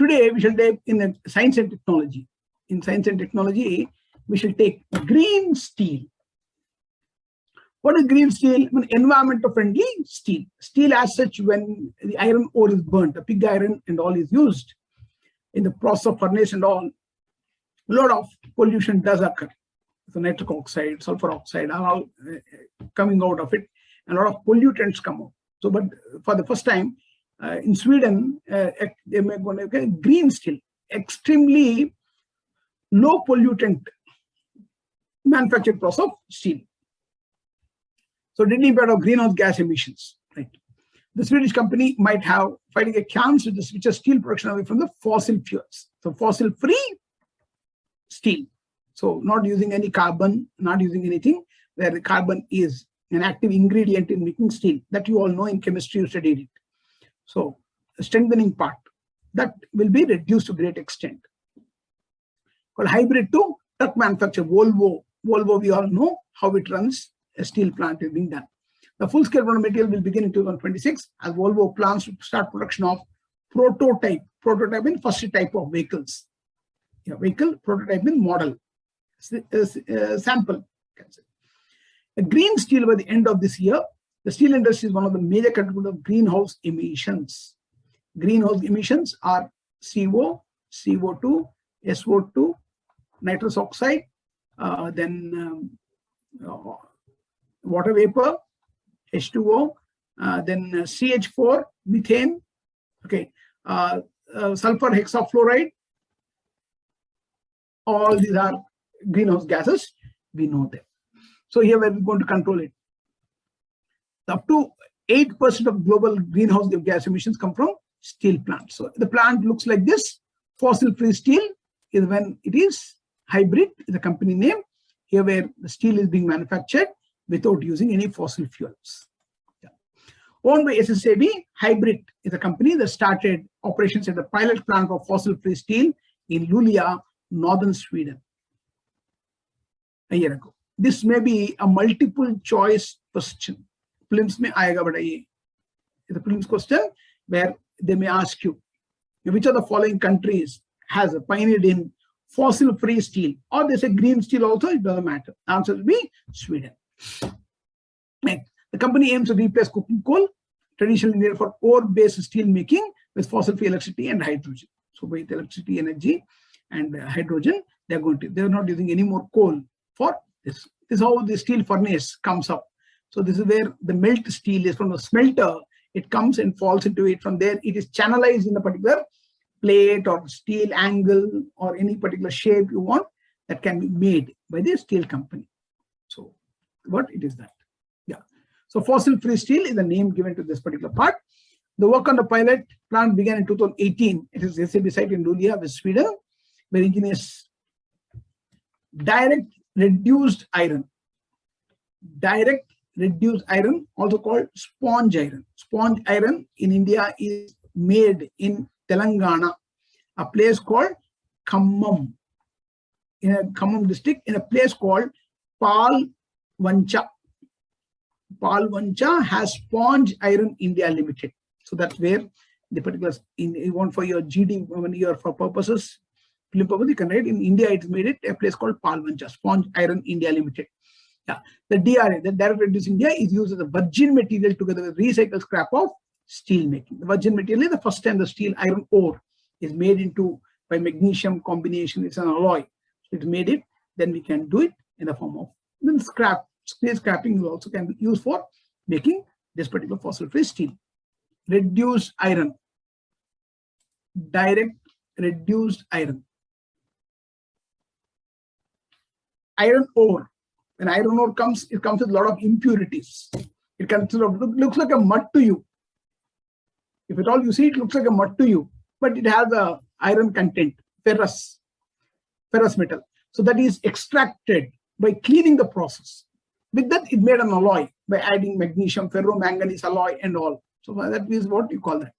today we shall take in science and technology. In science and technology, we shall take green steel. What is green steel? Environmental friendly steel. Steel as such, when the iron ore is burnt, the pig iron and all is used in the process of furnace and all, a lot of pollution does occur. So nitric oxide, sulfur oxide are all coming out of it, and a lot of pollutants come out. So, but for the first time in Sweden, they make one green steel, extremely low pollutant manufactured process of steel. So, didn't impact of greenhouse gas emissions, right? The Swedish company might have fighting a chance to switch a steel production away from the fossil fuels. So, fossil-free steel. So, not using any carbon, not using anything, where the carbon is an active ingredient in making steel. That you all know in chemistry, you studied it. So, the strengthening part, that will be reduced to a great extent. Called hybrid to truck manufacturer, Volvo. Volvo, we all know how it runs. A steel plant is being done. The full-scale material will begin in 2026 as Volvo plans to start production of prototype. Prototype in first type of vehicles. Yeah, vehicle, prototype in model. Sample. A green steel by the end of this year. The steel industry is one of the major contributors of greenhouse emissions. Greenhouse emissions are CO, CO2, SO2, nitrous oxide, then water vapor, H2O, then CH4, methane, okay, sulfur hexafluoride. All these are greenhouse gases. We know them. So here we're going to control it. Up to 8% of global greenhouse gas emissions come from steel plants. So the plant looks like this. Fossil-free steel is when it is hybrid, is the company name. Here where the steel is being manufactured without using any fossil fuels. Yeah. Owned by SSAB, Hybrid is a company that started operations at the pilot plant for fossil-free steel in Luleå, northern Sweden, a year ago. This may be a multiple choice question. Prelims mein aayega bada ye. It's a prelims question where they may ask you, which of the following countries has pioneered in fossil-free steel? Or they say green steel also, it doesn't matter. Answer will be Sweden. Right. The company aims to replace coking coal, traditionally needed for ore-based steel making, with fossil-free electricity and hydrogen. So with electricity, energy, and hydrogen, they're not using any more coal for this. This is how the steel furnace comes up. So this is where the melt steel is from the smelter. It comes and falls into it. From there, it is channelized in a particular plate or steel angle or any particular shape you want that can be made by the steel company. So what it is that? Yeah. So fossil-free steel is the name given to this particular part. The work on the pilot plant began in 2018. It is SAB site in Luleå, Sweden, where engineers direct reduced iron, also called sponge iron. Sponge iron in India is made in Telangana, a place called Khammam, in a Khammam district, in a place called Palvancha. Palvancha has Sponge Iron India Limited. So that's where the particulars you want for your GD, when you are for purposes, you can write in India, it's made it a place called Palvancha, Sponge Iron India Limited. Yeah. The DRA, the direct reduced India, is used as a virgin material together with recycled scrap of steel making. The virgin material is the first time the steel iron ore is made into by magnesium combination. It's an alloy. So it's made it, then we can do it in the form of then scrap. Scrapping also can be used for making this particular fossil-free steel. Reduced iron, direct reduced iron. Iron ore. When iron ore comes, it comes with a lot of impurities. It can sort of looks like a mud to you. If at all you see, it looks like a mud to you, but it has a iron content, ferrous metal. So that is extracted by cleaning the process. With that, it made an alloy by adding magnesium, ferromanganese alloy, and all. So that is what you call that.